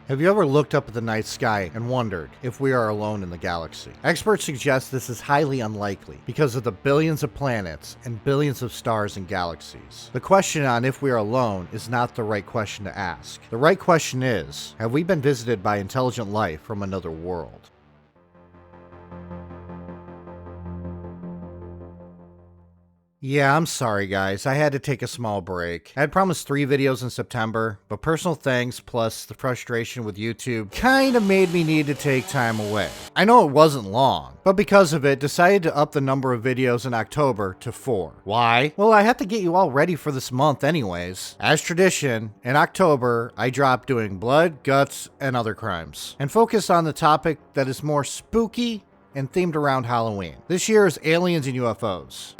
Have you ever looked up at the night sky and wondered if we are alone in the galaxy? Experts suggest this is highly unlikely because of the billions of planets and billions of stars and galaxies. The question on if we are alone is not the right question to ask. The right question is, have we been visited by intelligent life from another world? Yeah, I'm sorry guys, I had to take a small break. I had promised 3 videos in September, but personal things plus the frustration with YouTube kinda made me need to take time away. I know it wasn't long, but because of it, decided to up the number of videos in October to 4. Why? Well, I have to get you all ready for this month anyways. As tradition, in October, I dropped doing blood, guts, and other crimes, and focus on the topic that is more spooky and themed around Halloween. This year is aliens and UFOs.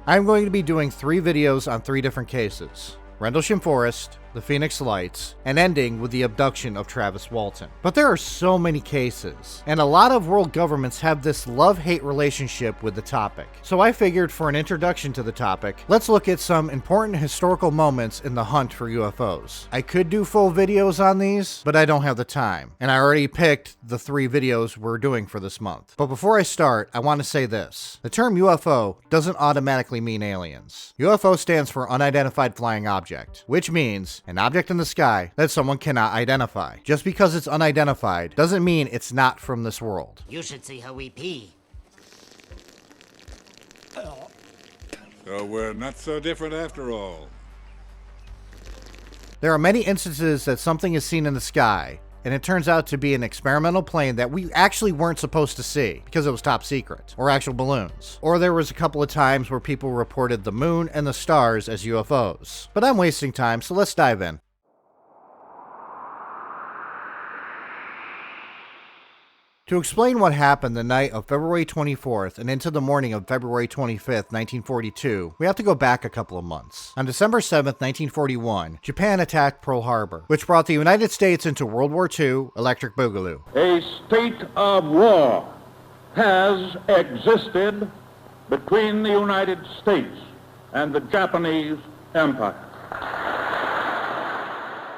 I'm going to be doing 3 videos on 3 different cases: Rendlesham Forest, the Phoenix Lights, and ending with the abduction of Travis Walton. But there are so many cases, and a lot of world governments have this love-hate relationship with the topic. So I figured for an introduction to the topic, let's look at some important historical moments in the hunt for UFOs. I could do full videos on these, but I don't have the time, and I already picked the 3 videos we're doing for this month. But before I start, I want to say this. The term UFO doesn't automatically mean aliens. UFO stands for Unidentified Flying Object, which means an object in the sky that someone cannot identify. Just because it's unidentified doesn't mean it's not from this world. You should see how we pee. So we're not so different after all. There are many instances that something is seen in the sky, and it turns out to be an experimental plane that we actually weren't supposed to see because it was top secret, or actual balloons. Or there was a couple of times where people reported the moon and the stars as UFOs. But I'm wasting time, so let's dive in. To explain what happened the night of February 24th and into the morning of February 25th, 1942, we have to go back a couple of months. On December 7th, 1941, Japan attacked Pearl Harbor, which brought the United States into World War II Electric Boogaloo. A state of war has existed between the United States and the Japanese Empire.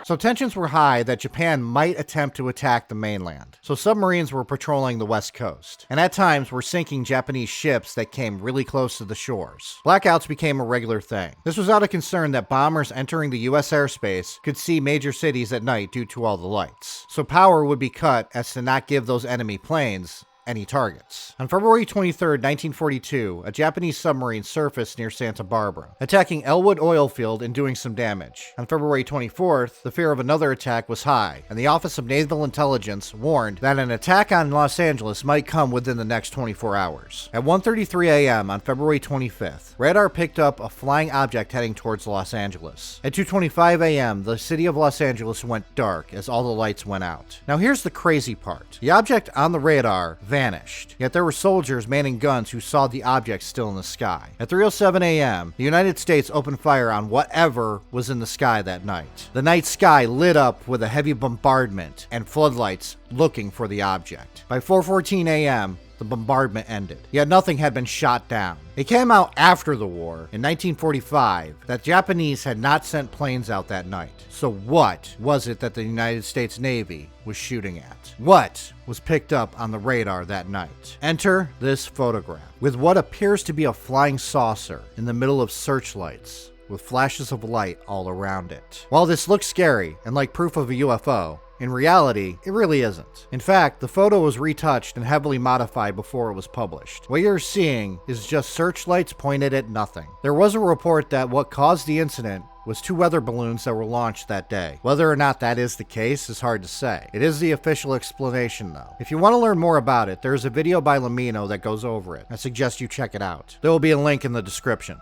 So tensions were high that Japan might attempt to attack the mainland. So submarines were patrolling the west coast, and at times were sinking Japanese ships that came really close to the shores. Blackouts became a regular thing. This was out of concern that bombers entering the US airspace could see major cities at night due to all the lights. So power would be cut as to not give those enemy planes any targets. On February 23, 1942, a Japanese submarine surfaced near Santa Barbara, attacking Elwood oil field and doing some damage. On February 24th, the fear of another attack was high, and the Office of Naval Intelligence warned that an attack on Los Angeles might come within the next 24 hours. At 1:33 a.m. on February 25th, radar picked up a flying object heading towards Los Angeles. At 2:25 a.m., the city of Los Angeles went dark as all the lights went out. Now here's the crazy part. The object on the radar vanished, yet there were soldiers manning guns who saw the object still in the sky. At 3:07 a.m., the United States opened fire on whatever was in the sky that night. The night sky lit up with a heavy bombardment and floodlights looking for the object. By 4:14 a.m., the bombardment ended, yet nothing had been shot down. It came out after the war, in 1945, that Japanese had not sent planes out that night. So what was it that the United States Navy was shooting at? What was picked up on the radar that night? Enter this photograph, with what appears to be a flying saucer in the middle of searchlights, with flashes of light all around it. While this looks scary and like proof of a UFO, in reality, it really isn't. In fact, the photo was retouched and heavily modified before it was published. What you're seeing is just searchlights pointed at nothing. There was a report that what caused the incident was 2 weather balloons that were launched that day. Whether or not that is the case is hard to say. It is the official explanation though. If you want to learn more about it, there is a video by Lamino that goes over it. I suggest you check it out. There will be a link in the description.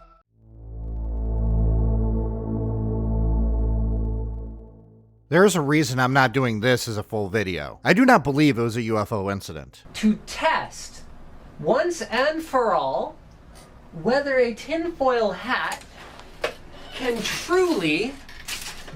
There is a reason I'm not doing this as a full video. I do not believe it was a UFO incident. To test, once and for all, whether a tinfoil hat can truly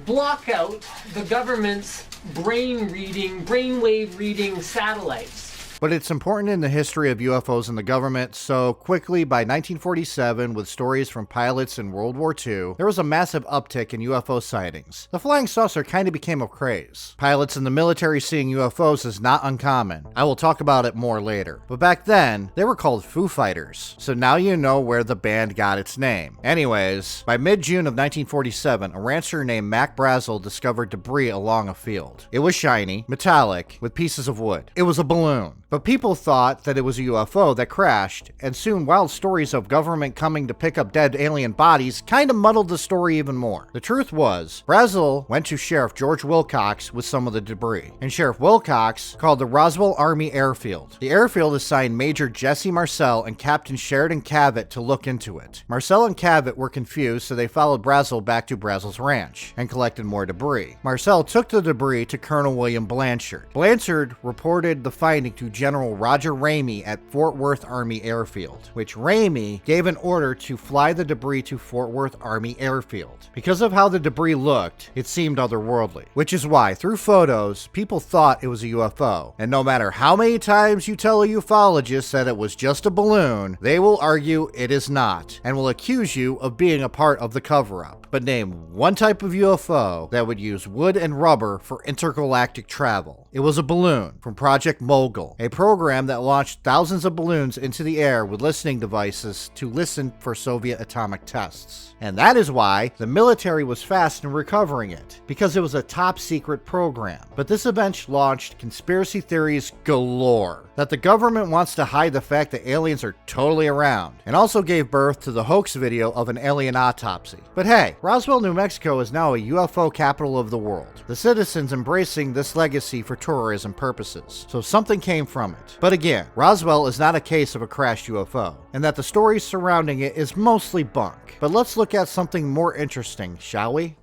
block out the government's brainwave reading satellites. but it's important in the history of UFOs and the government, so quickly by 1947, with stories from pilots in World War II, there was a massive uptick in UFO sightings. The flying saucer kind of became a craze. Pilots in the military seeing UFOs is not uncommon. I will talk about it more later. But back then, they were called Foo Fighters, so now you know where the band got its name. Anyways, by mid-June of 1947, a rancher named Mac Brazel discovered debris along a field. It was shiny, metallic, with pieces of wood. It was a balloon. But people thought that it was a UFO that crashed, and soon wild stories of government coming to pick up dead alien bodies kind of muddled the story even more. The truth was, Brazel went to Sheriff George Wilcox with some of the debris, and Sheriff Wilcox called the Roswell Army Airfield. The airfield assigned Major Jesse Marcel and Captain Sheridan Cavett to look into it. Marcel and Cavett were confused, so they followed Brazel back to Brazel's ranch and collected more debris. Marcel took the debris to Colonel William Blanchard. Blanchard reported the finding to General Roger Ramey at Fort Worth Army Airfield, which Ramey gave an order to fly the debris to Fort Worth Army Airfield. Because of how the debris looked, it seemed otherworldly, which is why, through photos, people thought it was a UFO. And no matter how many times you tell a ufologist that it was just a balloon, they will argue it is not, and will accuse you of being a part of the cover-up. But name one type of UFO that would use wood and rubber for intergalactic travel. It was a balloon from Project Mogul, a program that launched thousands of balloons into the air with listening devices to listen for Soviet atomic tests. And that is why the military was fast in recovering it, because it was a top secret program. But this event launched conspiracy theories galore, that the government wants to hide the fact that aliens are totally around, and also gave birth to the hoax video of an alien autopsy. But hey, Roswell, New Mexico is now a UFO capital of the world, the citizens embracing this legacy for tourism purposes, so something came from it. But again, Roswell is not a case of a crashed UFO, and that the story surrounding it is mostly bunk. But let's look at something more interesting, shall we?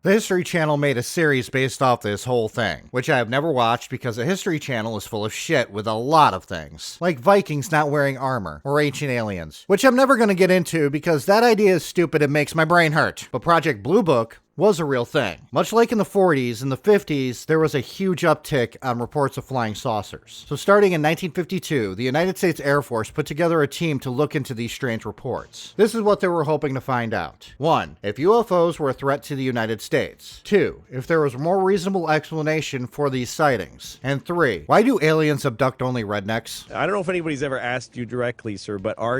The History Channel made a series based off this whole thing, which I have never watched because the History Channel is full of shit with a lot of things, like Vikings not wearing armor, or ancient aliens, which I'm never going to get into because that idea is stupid and makes my brain hurt. But Project Blue Book was a real thing. Much like in the 40s, in the 50s, there was a huge uptick on reports of flying saucers. So starting in 1952, the United States Air Force put together a team to look into these strange reports. This is what they were hoping to find out. 1. If UFOs were a threat to the United States. 2. If there was a more reasonable explanation for these sightings. And 3. Why do aliens abduct only rednecks? I don't know if anybody's ever asked you directly, sir, but are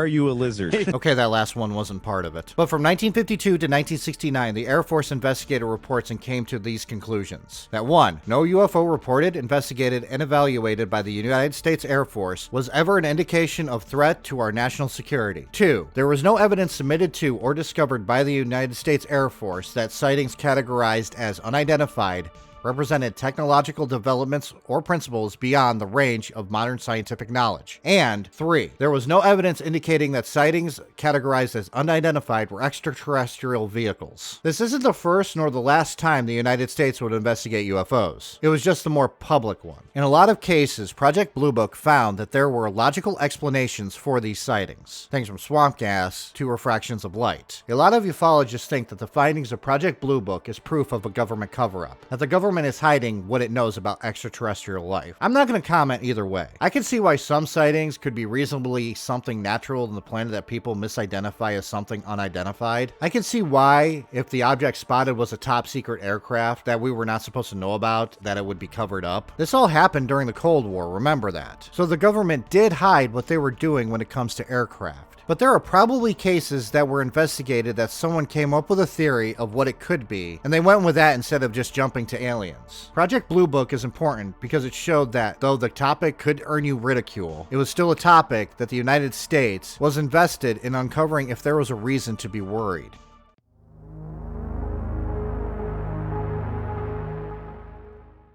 you a lizard? Okay, that last one wasn't part of it. But from 1952 to 1969, the Air Force investigated reports and came to these conclusions. That 1. No UFO reported, investigated, and evaluated by the United States Air Force was ever an indication of threat to our national security. 2. There was no evidence submitted to or discovered by the United States Air Force that sightings categorized as unidentified represented technological developments or principles beyond the range of modern scientific knowledge. And 3. There was no evidence indicating that sightings categorized as unidentified were extraterrestrial vehicles. This isn't the first nor the last time the United States would investigate UFOs. It was just the more public one. In a lot of cases, Project Blue Book found that there were logical explanations for these sightings, things from swamp gas to refractions of light. A lot of ufologists think that the findings of Project Blue Book is proof of a government cover-up, that the government is hiding what it knows about extraterrestrial life. I'm not going to comment either way. I can see why some sightings could be reasonably something natural on the planet that people misidentify as something unidentified. I can see why, if the object spotted was a top secret aircraft that we were not supposed to know about, that it would be covered up. This all happened during the Cold War, remember that. So the government did hide what they were doing when it comes to aircraft. But there are probably cases that were investigated that someone came up with a theory of what it could be, and they went with that instead of just jumping to aliens. Project Blue Book is important because it showed that, though the topic could earn you ridicule, it was still a topic that the United States was invested in uncovering if there was a reason to be worried.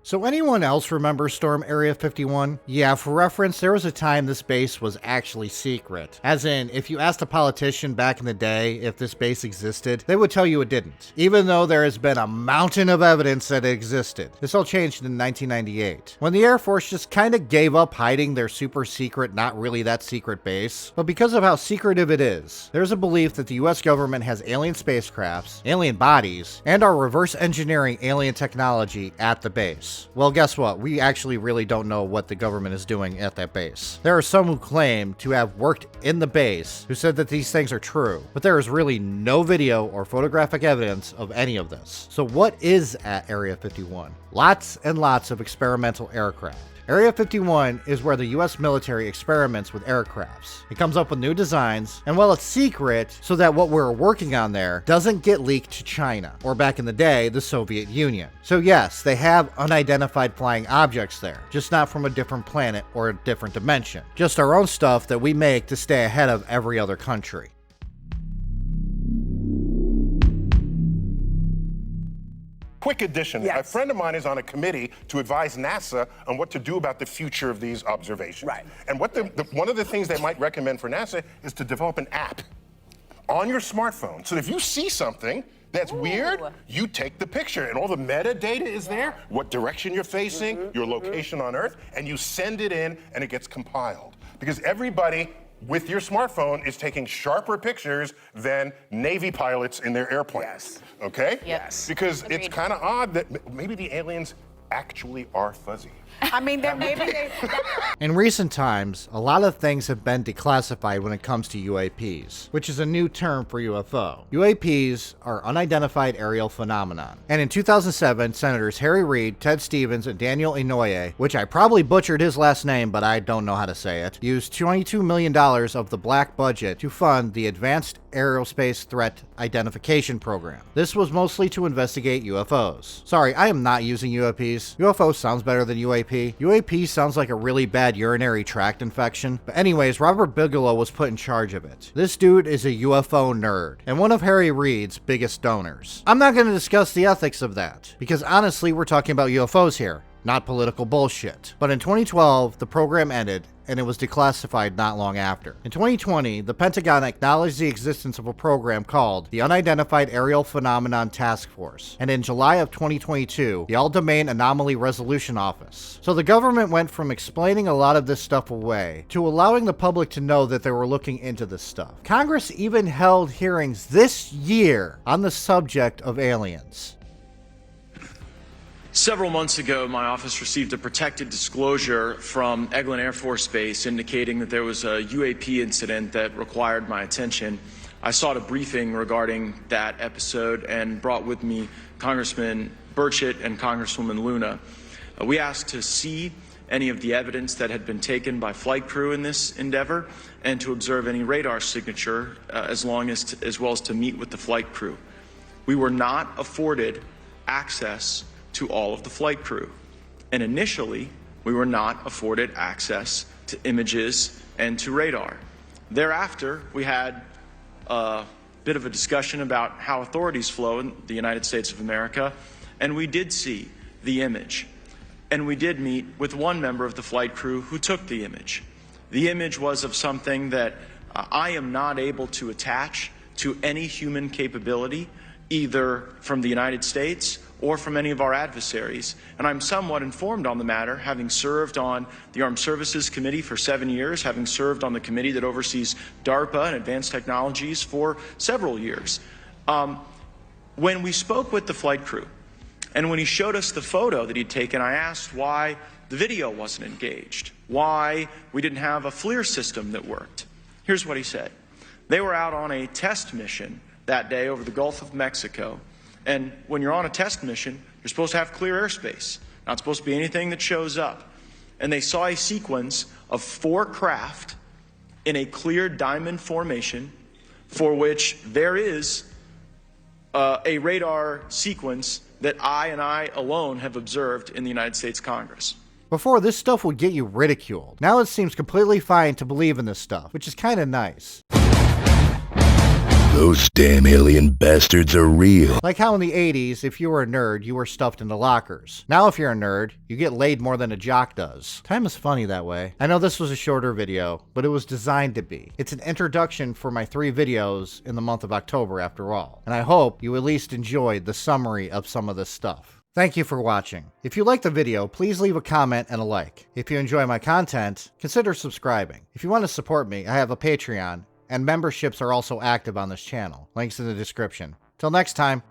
So anyone else remember Storm Area 51? Yeah, for reference, there was a time this base was actually secret. As in, if you asked a politician back in the day if this base existed, they would tell you it didn't, even though there has been a mountain of evidence that it existed. This all changed in 1998, when the Air Force just kinda gave up hiding their super secret, not really that secret base. But because of how secretive it is, there's a belief that the US government has alien spacecrafts, alien bodies, and are reverse engineering alien technology at the base. Well, guess what? We actually really don't know what the government is doing at that base. There are some who claim to have worked in the base who said that these things are true, but there is really no video or photographic evidence of any of this. So what is at Area 51? Lots and lots of experimental aircraft. Area 51 is where the US military experiments with aircrafts. It comes up with new designs, and while it's secret, so that what we're working on there doesn't get leaked to China, or back in the day, the Soviet Union. So yes, they have unidentified flying objects there, just not from a different planet or a different dimension. Just our own stuff that we make to stay ahead of every other country. Quick addition. Yes. A friend of mine is on a committee to advise NASA on what to do about the future of these observations. Right. And what one of the things they might recommend for NASA is to develop an app on your smartphone. So if you see something that's weird, you take the picture and all the metadata is there, what direction you're facing, your location on Earth, and you send it in and it gets compiled. Because everybody with your smartphone is taking sharper pictures than Navy pilots in their airplanes. Yes. Okay? Yes. Because it's Agreed. kind of odd that maybe the aliens actually are fuzzy. I mean, maybe they. In recent times, a lot of things have been declassified when it comes to UAPs, which is a new term for UFO. UAPs are unidentified aerial phenomenon. And in 2007, Senators Harry Reid, Ted Stevens, and Daniel Inouye, which I probably butchered his last name, but I don't know how to say it, used $22 million of the black budget to fund the Advanced Aerospace Threat Identification Program. This was mostly to investigate UFOs. Sorry, I am not using UAPs. UFO sounds better than UAP. UAP sounds like a really bad urinary tract infection. But anyways, Robert Bigelow was put in charge of it. This dude is a UFO nerd, and one of Harry Reid's biggest donors. I'm not going to discuss the ethics of that, because honestly, we're talking about UFOs here, not political bullshit. But in 2012, the program ended, and it was declassified not long after. In 2020, the Pentagon acknowledged the existence of a program called the Unidentified Aerial Phenomenon Task Force, and in July of 2022, the All-Domain Anomaly Resolution Office. So the government went from explaining a lot of this stuff away to allowing the public to know that they were looking into this stuff. Congress even held hearings this year on the subject of aliens. Several months ago, my office received a protected disclosure from Eglin Air Force Base indicating that there was a UAP incident that required my attention. I sought a briefing regarding that episode and brought with me Congressman Burchett and Congresswoman Luna. We asked to see any of the evidence that had been taken by flight crew in this endeavor and to observe any radar signature as well as to meet with the flight crew. We were not afforded access to all of the flight crew. And initially, we were not afforded access to images and to radar. Thereafter, we had a bit of a discussion about how authorities flow in the United States of America, and we did see the image. And we did meet with one member of the flight crew who took the image. The image was of something that I am not able to attach to any human capability, either from the United States or from any of our adversaries. And I'm somewhat informed on the matter, having served on the Armed Services Committee for 7 years, having served on the committee that oversees DARPA and advanced technologies for several years. When we spoke with the flight crew, and when he showed us the photo that he'd taken, I asked why the video wasn't engaged, why we didn't have a FLIR system that worked. Here's what he said. They were out on a test mission that day over the Gulf of Mexico. And when you're on a test mission, you're supposed to have clear airspace. Not supposed to be anything that shows up. And they saw a sequence of 4 craft in a clear diamond formation for which there is a radar sequence that I alone have observed in the United States Congress. Before, this stuff would get you ridiculed. Now it seems completely fine to believe in this stuff, which is kind of nice. Those damn alien bastards are real. Like how in the 80s, if you were a nerd, you were stuffed into lockers. Now if you're a nerd, you get laid more than a jock does. Time is funny that way. I know this was a shorter video, but it was designed to be. It's an introduction for my 3 videos in the month of October after all. And I hope you at least enjoyed the summary of some of this stuff. Thank you for watching. If you liked the video, please leave a comment and a like. If you enjoy my content, consider subscribing. If you want to support me, I have a Patreon, and memberships are also active on this channel. Links in the description. Till next time.